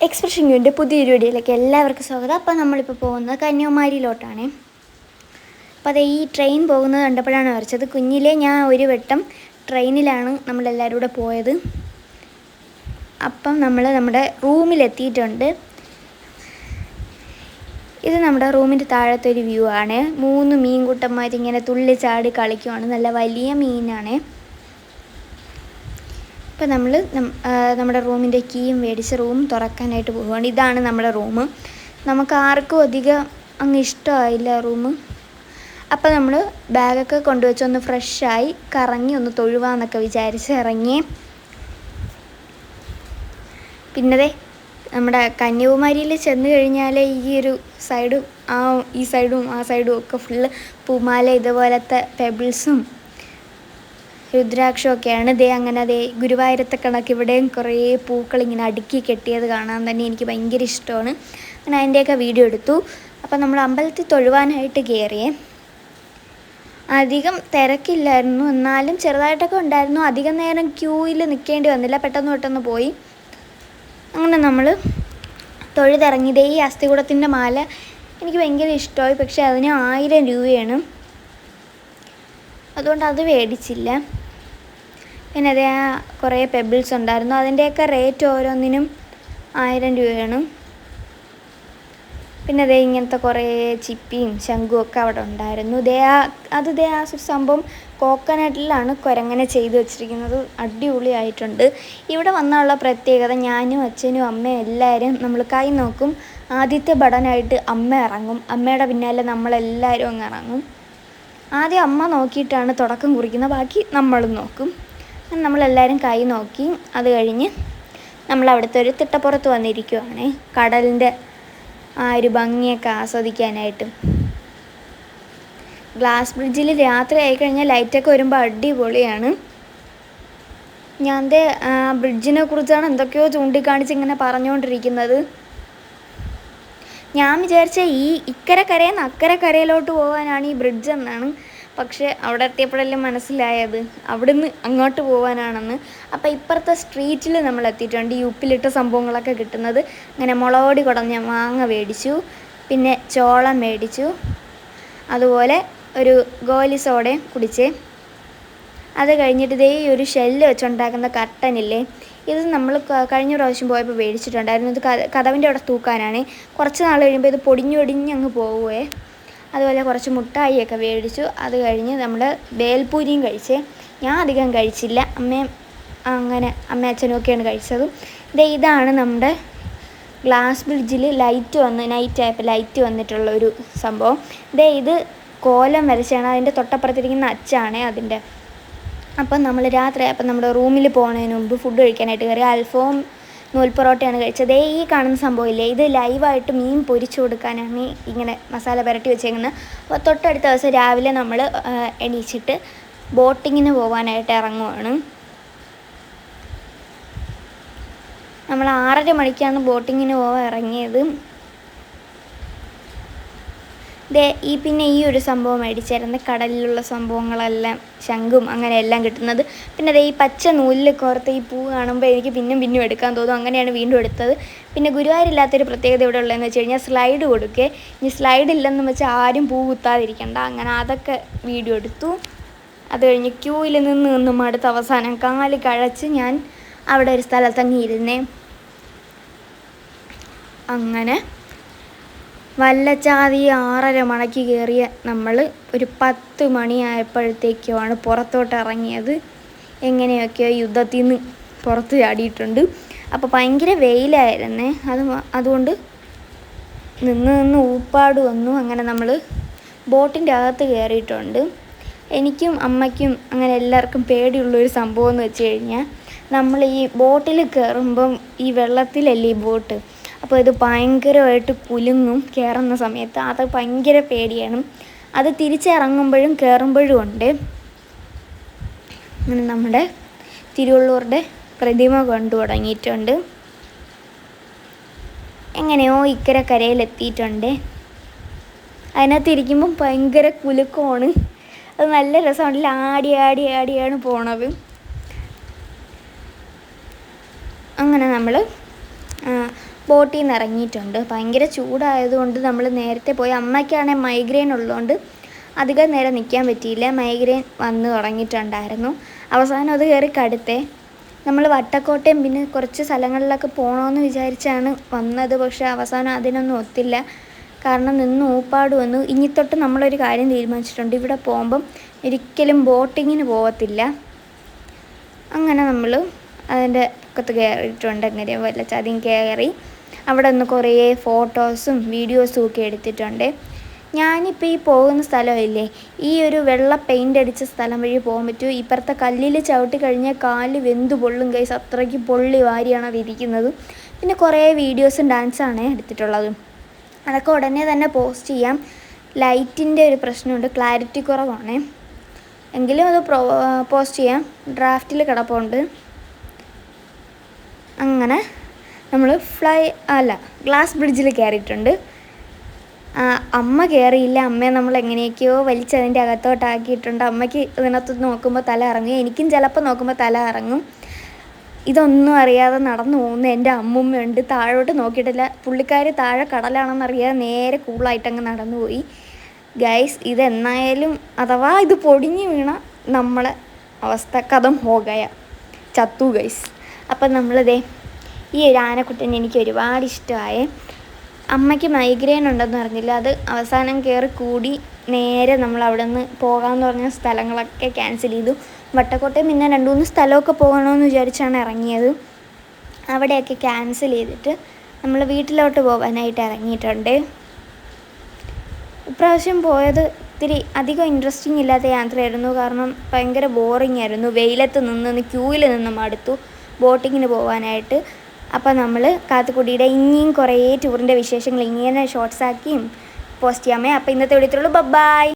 Expression യുവിൻ്റെ പുതിയൊരു വീഡിയോയിലേക്ക് എല്ലാവർക്കും സ്വാഗതം. അപ്പോൾ നമ്മളിപ്പോൾ പോകുന്നത് കന്യാകുമാരിയിലോട്ടാണ്. അപ്പോൾ അത് ഈ ട്രെയിൻ പോകുന്നത് കണ്ടപ്പോഴാണ് വരച്ചത്. കുഞ്ഞിലെ ഞാൻ ഒരു വട്ടം ട്രെയിനിലാണ് നമ്മളെല്ലാവരും കൂടെ പോയത്. അപ്പം നമ്മൾ നമ്മുടെ റൂമിലെത്തിയിട്ടുണ്ട്. ഇത് നമ്മുടെ റൂമിൻ്റെ താഴത്തെ ഒരു വ്യൂ ആണ്. 3 മീൻകൂട്ടന്മാരിങ്ങനെ തുള്ളി ചാടി കളിക്കുവാണ്. നല്ല വലിയ മീനാണ്. ഇപ്പോൾ നമ്മൾ നമ്മുടെ റൂമിൻ്റെ കീയും മേടിച്ച് റൂം തുറക്കാനായിട്ട് പോവുകയാണ്. ഇതാണ് നമ്മുടെ റൂം. നമുക്ക് ആർക്കും അധികം അങ്ങ് ഇഷ്ടമായില്ല റൂം. അപ്പോൾ നമ്മൾ ബാഗൊക്കെ കൊണ്ടുവച്ച് ഒന്ന് ഫ്രഷായി കറങ്ങി ഒന്ന് തൊഴുവാന്നൊക്കെ വിചാരിച്ച് ഇറങ്ങി. പിന്നെ നമ്മുടെ കന്യാകുമാരിയിൽ ചെന്ന് കഴിഞ്ഞാൽ ഈ ഒരു സൈഡും ഈ സൈഡും ആ സൈഡും ഒക്കെ ഫുള്ള് പൂമാല ഇതുപോലത്തെ പെബിൾസും രുദ്രാക്ഷമൊക്കെയാണ്. അങ്ങനെ ഗുരുവായൂരത്തെ കണക്ക് ഇവിടെയും കുറേ പൂക്കളിങ്ങനെ അടുക്കി കെട്ടിയത് കാണാൻ തന്നെ എനിക്ക് ഭയങ്കര ഇഷ്ടമാണ്. അങ്ങനെ അതിൻ്റെയൊക്കെ വീഡിയോ എടുത്തു. അപ്പം നമ്മൾ അമ്പലത്തിൽ തൊഴുവാനായിട്ട് കയറിയേ. അധികം തിരക്കില്ലായിരുന്നു, എന്നാലും ചെറുതായിട്ടൊക്കെ ഉണ്ടായിരുന്നു. അധികം നേരം ക്യൂവിൽ നിൽക്കേണ്ടി വന്നില്ല, പെട്ടെന്ന് പോയി. അങ്ങനെ നമ്മൾ തൊഴുതിറങ്ങിയത്. ഈ അസ്ഥികൂടത്തിൻ്റെ മാല എനിക്ക് ഭയങ്കര ഇഷ്ടമായി, പക്ഷേ അതിന് 1000 രൂപയാണ്. അതുകൊണ്ട് അത് മേടിച്ചില്ല. പിന്നെ കുറേ പെബിൾസ് ഉണ്ടായിരുന്നു. അതിൻ്റെയൊക്കെ റേറ്റ് ഓരോന്നിനും 1000 രൂപയാണ്. പിന്നെ ഇങ്ങനത്തെ കുറേ ചിപ്പിയും ശംഖും ഒക്കെ അവിടെ ഉണ്ടായിരുന്നു. ആ സംഭവം കോക്കനട്ടിലാണ് കുരങ്ങനെ ചെയ്ത് വെച്ചിരിക്കുന്നത്. അടിപൊളിയായിട്ടുണ്ട്. ഇവിടെ വന്നുള്ള പ്രത്യേകത, ഞാനും അച്ഛനും അമ്മയും എല്ലാവരും നമ്മൾ കൈ നോക്കും. ആദ്യത്തെ ബടനായിട്ട് അമ്മ ഇറങ്ങും, അമ്മയുടെ പിന്നാലെ നമ്മളെല്ലാവരും അങ്ങ് ഇറങ്ങും. ആദ്യം അമ്മ നോക്കിയിട്ടാണ് തുടക്കം കുറിക്കുന്നത്, ബാക്കി നമ്മളും നോക്കും. നമ്മളെല്ലാവരും കൈ നോക്കി. അത് കഴിഞ്ഞ് നമ്മളവിടുത്തെ ഒരു തിട്ടപ്പുറത്ത് വന്നിരിക്കുവാണ്, കടലിൻ്റെ ആ ഒരു ഭംഗിയൊക്കെ ആസ്വദിക്കാനായിട്ട്. ഗ്ലാസ് ബ്രിഡ്ജിൽ രാത്രി ആയിക്കഴിഞ്ഞാൽ ലൈറ്റൊക്കെ വരുമ്പോൾ അടിപൊളിയാണ്. ഞാൻ ബ്രിഡ്ജിനെ കുറിച്ചാണ് എന്തൊക്കെയോ ചൂണ്ടിക്കാണിച്ച് ഇങ്ങനെ പറഞ്ഞുകൊണ്ടിരിക്കുന്നത്. ഞാൻ വിചാരിച്ച ഈ ഇക്കരക്കരയിൽ നിന്ന് അക്കരക്കരയിലോട്ട് പോകാനാണ് ഈ ബ്രിഡ്ജ് എന്നാണ്. പക്ഷേ അവിടെ എത്തിയപ്പോഴല്ലേ മനസ്സിലായത് അവിടുന്ന് അങ്ങോട്ട് പോകാനാണെന്ന്. അപ്പോൾ ഇപ്പുറത്തെ സ്ട്രീറ്റിൽ നമ്മൾ എത്തിയിട്ടുണ്ട്. ഈ ഉപ്പിലിട്ട സംഭവങ്ങളൊക്കെ കിട്ടുന്നത്. അങ്ങനെ മുളകൊടി കുടഞ്ഞ മാങ്ങ മേടിച്ചു, പിന്നെ ചോളം മേടിച്ചു, അതുപോലെ ഒരു ഗോലി സോഡയും കുടിച്ച്. അത് കഴിഞ്ഞിട്ട് ഈ ഒരു ഷെല്ല് വെച്ചുണ്ടാക്കുന്ന കർട്ടനില്ലേ, ഇത് നമ്മൾ കഴിഞ്ഞ പ്രാവശ്യം പോയപ്പോൾ മേടിച്ചിട്ടുണ്ടായിരുന്നു. ഇത് കതവിൻ്റെ അവിടെ തൂക്കാനാണ്. കുറച്ച് നാൾ കഴിയുമ്പോൾ ഇത് പൊടിഞ്ഞ് അങ്ങ് പോവുകയെ. അതുപോലെ കുറച്ച് മുട്ടായിയൊക്കെ മേടിച്ചു. അത് കഴിഞ്ഞ് നമ്മൾ ബേൽപൂരിയും കഴിച്ച്. ഞാൻ അധികം കഴിച്ചില്ല, അമ്മയും അച്ഛനും ഒക്കെയാണ് കഴിച്ചത്. ഇതാണ് നമ്മുടെ ഗ്ലാസ് ബ്രിഡ്ജിൽ നൈറ്റായപ്പോൾ ലൈറ്റ് വന്നിട്ടുള്ളൊരു സംഭവം. ഇത് കോലം വരച്ചാണ്. അതിൻ്റെ തൊട്ടപ്പുറത്തിരിക്കുന്ന അച്ചാണ് അതിൻ്റെ. അപ്പം നമ്മൾ രാത്രിയായപ്പോൾ നമ്മുടെ റൂമിൽ പോകുന്നതിന് മുമ്പ് ഫുഡ് കഴിക്കാനായിട്ട് കയറി. അൽഫവും നൂൽപ്പൊറോട്ടയാണ് കഴിച്ചത്. ഈ കാണുന്ന സംഭവമില്ലേ, ഇത് ലൈവായിട്ട് മീൻ പൊരിച്ചു കൊടുക്കാനാണ് ഇങ്ങനെ മസാല പുരട്ടി വെച്ചേക്കുന്നത്. അപ്പോൾ തൊട്ടടുത്ത ദിവസം രാവിലെ നമ്മൾ എണീച്ചിട്ട് ബോട്ടിങ്ങിന് പോകാനായിട്ട് ഇറങ്ങുവാണ്. നമ്മൾ 6:30 മണിക്കാണ് ബോട്ടിങ്ങിന് പോകാൻ ഇറങ്ങിയത്. പിന്നെ ഈ ഒരു സംഭവം മേടിച്ചായിരുന്നു. കടലിലുള്ള സംഭവങ്ങളെല്ലാം ശംഖും അങ്ങനെ എല്ലാം കിട്ടുന്നത്. പിന്നെ ഈ പച്ച നൂലിൽ കോർത്ത് ഈ പൂ കാണുമ്പോൾ എനിക്ക് പിന്നും എടുക്കാൻ തോന്നും. അങ്ങനെയാണ് വീണ്ടും എടുത്തത്. പിന്നെ ഗുരുവായൂരില്ലാത്തൊരു പ്രത്യേകത ഇവിടെ ഉള്ളതെന്ന് വെച്ച് കഴിഞ്ഞാൽ സ്ലൈഡ് കൊടുക്കേ. ഇനി സ്ലൈഡ് ഇല്ലെന്ന് വെച്ചാൽ ആരും പൂ കുത്താതിരിക്കണ്ട. അങ്ങനെ അതൊക്കെ വീഡിയോ എടുത്തു. അത് കഴിഞ്ഞ് ക്യൂവിൽ നിന്ന് മടുത്ത അവസാനം കാല് കഴച്ച് ഞാൻ അവിടെ ഒരു സ്ഥലത്തങ്ങ് ഇരുന്നേ. അങ്ങനെ വല്ലച്ചാതി 6:30 മണിക്ക് കയറിയ നമ്മൾ ഒരു 10 മണിയായപ്പോഴത്തേക്കുമാണ് പുറത്തോട്ട് ഇറങ്ങിയത്. എങ്ങനെയൊക്കെയോ യുദ്ധത്തിൽ നിന്ന് പുറത്ത് ചാടിയിട്ടുണ്ട്. അപ്പോൾ ഭയങ്കര വെയിലായിരുന്നേ. അതുകൊണ്ട് നിന്ന് ഊപ്പാട് വന്നു. അങ്ങനെ നമ്മൾ ബോട്ടിൻ്റെ അകത്ത് കയറിയിട്ടുണ്ട്. എനിക്കും അമ്മയ്ക്കും അങ്ങനെ എല്ലാവർക്കും പേടിയുള്ളൊരു സംഭവം എന്ന് വെച്ച് കഴിഞ്ഞാൽ, നമ്മൾ ഈ ബോട്ടിൽ കയറുമ്പം ഈ വെള്ളത്തിലല്ലേ ഈ ബോട്ട്, അപ്പോൾ ഇത് ഭയങ്കരമായിട്ട് കുലുങ്ങും കയറുന്ന സമയത്ത്. അത് ഭയങ്കര പേടിയാണ്. അത് തിരിച്ചിറങ്ങുമ്പോഴും കയറുമ്പോഴും ഉണ്ട്. അങ്ങനെ നമ്മുടെ തിരുവള്ളൂരുടെ പ്രതിമ കണ്ടു തുടങ്ങിയിട്ടുണ്ട്. എങ്ങനെയോ കരയിലെത്തിയിട്ടുണ്ട്. അതിനകത്തിരിക്കുമ്പം ഭയങ്കര കുലുക്കമാണ്. അത് നല്ല രസമുണ്ടല്ലോ, ആടിയാണ് പോണത്. അങ്ങനെ നമ്മൾ ബോട്ടിൽ നിന്ന് ഇറങ്ങിയിട്ടുണ്ട്. ഭയങ്കര ചൂടായതുകൊണ്ട് നമ്മൾ നേരത്തെ പോയി. അമ്മയ്ക്കാണെങ്കിൽ മൈഗ്രെയിൻ ഉള്ളതുകൊണ്ട് അധികം നേരം നിൽക്കാൻ പറ്റിയില്ല. മൈഗ്രെയിൻ വന്ന് തുടങ്ങിയിട്ടുണ്ടായിരുന്നു. അവസാനം അത് കയറി കടുത്തേ. നമ്മൾ വട്ടക്കോട്ടയും പിന്നെ കുറച്ച് സ്ഥലങ്ങളിലൊക്കെ പോകണമെന്ന് വിചാരിച്ചാണ് വന്നത്. പക്ഷേ അവസാനം അതിനൊന്നും ഒത്തില്ല. കാരണം നിന്ന് ഊപ്പാട് വന്നു. ഇനി തൊട്ട് നമ്മളൊരു കാര്യം തീരുമാനിച്ചിട്ടുണ്ട്. ഇവിടെ പോകുമ്പം ഒരിക്കലും ബോട്ടിങ്ങിന് പോകത്തില്ല. അങ്ങനെ നമ്മൾ അതിൻ്റെ പൊക്കത്ത് കയറിയിട്ടുണ്ട്. എങ്ങനെ വെള്ളച്ചാട്ടം കയറി അവിടെ നിന്ന് കുറേ ഫോട്ടോസും വീഡിയോസും ഒക്കെ എടുത്തിട്ടുണ്ട്. ഞാനിപ്പോൾ ഈ പോകുന്ന സ്ഥലമില്ലേ, ഈ ഒരു വെള്ള പെയിൻ്റ് അടിച്ച സ്ഥലം വഴി പോകാൻ പറ്റും. ഇപ്പുറത്തെ കല്ലിൽ ചവിട്ടി കഴിഞ്ഞാൽ കാല് വെന്ത് പൊള്ളും ഗൈസ്. അത്രയ്ക്ക് പൊള്ളി വാരിയാണ് അത് ഇരിക്കുന്നത്. പിന്നെ കുറേ വീഡിയോസും ഡാൻസാണ് എടുത്തിട്ടുള്ളത്. അതൊക്കെ ഉടനെ തന്നെ പോസ്റ്റ് ചെയ്യാം. ലൈറ്റിൻ്റെ ഒരു പ്രശ്നമുണ്ട്, ക്ലാരിറ്റി കുറവാണ്. എങ്കിലും അത് പോസ്റ്റ് ചെയ്യാം. ഡ്രാഫ്റ്റിൽ കിടപ്പുണ്ട്. അങ്ങനെ നമ്മൾ ഗ്ലാസ് ബ്രിഡ്ജിൽ കയറിയിട്ടുണ്ട്. അമ്മ കയറിയില്ല. അമ്മയെ നമ്മൾ എങ്ങനെയൊക്കെയോ വലിച്ചതിൻ്റെ അകത്തോട്ടാക്കിയിട്ടുണ്ട്. അമ്മയ്ക്ക് ഇതിനകത്ത് നോക്കുമ്പോൾ തല ഇറങ്ങും, എനിക്കും ചിലപ്പോൾ നോക്കുമ്പോൾ തല ഇറങ്ങും. ഇതൊന്നും അറിയാതെ നടന്നു പോകുന്ന എൻ്റെ അമ്മൂമ്മയുണ്ട്. താഴോട്ട് നോക്കിയിട്ടില്ല. പുള്ളിക്കാർ താഴെ കടലാണെന്നറിയാതെ നേരെ കൂളായിട്ടങ്ങ് നടന്നു പോയി. ഗൈസ്, ഇതെന്നായാലും അഥവാ ഇത് പൊടിഞ്ഞു വീണ നമ്മളെ അവസ്ഥ കഥം ഹോഗയ, ചത്തു ഗൈസ്. അപ്പം നമ്മളിതേ ഈ ഒരു ആനക്കുട്ടനെ എനിക്ക് ഒരുപാട് ഇഷ്ടമായേ. അമ്മയ്ക്ക് മൈഗ്രെയിൻ ഉണ്ടെന്ന് പറഞ്ഞില്ല. അത് അവസാനം കയറി കൂടി നേരെ നമ്മൾ അവിടെ നിന്ന് പോകാമെന്ന് പറഞ്ഞ സ്ഥലങ്ങളൊക്കെ ക്യാൻസൽ ചെയ്തു. വട്ടക്കോട്ടയും പിന്നെ 2-3 സ്ഥലമൊക്കെ പോകണമെന്ന് വിചാരിച്ചാണ് ഇറങ്ങിയത്. അവിടെയൊക്കെ ക്യാൻസൽ ചെയ്തിട്ട് നമ്മൾ വീട്ടിലോട്ട് പോകാനായിട്ട് ഇറങ്ങിയിട്ടുണ്ട്. ഇപ്രാവശ്യം പോയത് ഇത്തിരി അധികം ഇൻട്രസ്റ്റിംഗ് ഇല്ലാത്ത യാത്രയായിരുന്നു. കാരണം ഭയങ്കര ബോറിംഗ് ആയിരുന്നു. വെയിലത്ത് നിന്ന് ക്യൂവിൽ നിന്ന് മടുത്തു ബോട്ടിങ്ങിന് പോകാനായിട്ട്. അപ്പോൾ നമ്മൾ കാത്തുക്കുടിയുടെ ഇനിയും കുറേ ടൂറിൻ്റെ വിശേഷങ്ങൾ ഇങ്ങനെ ഷോർട്ട്സാക്കിയും പോസ്റ്റ് ചെയ്യാമേ. അപ്പോൾ ഇന്നത്തെ വീഡിയോ ബൈ.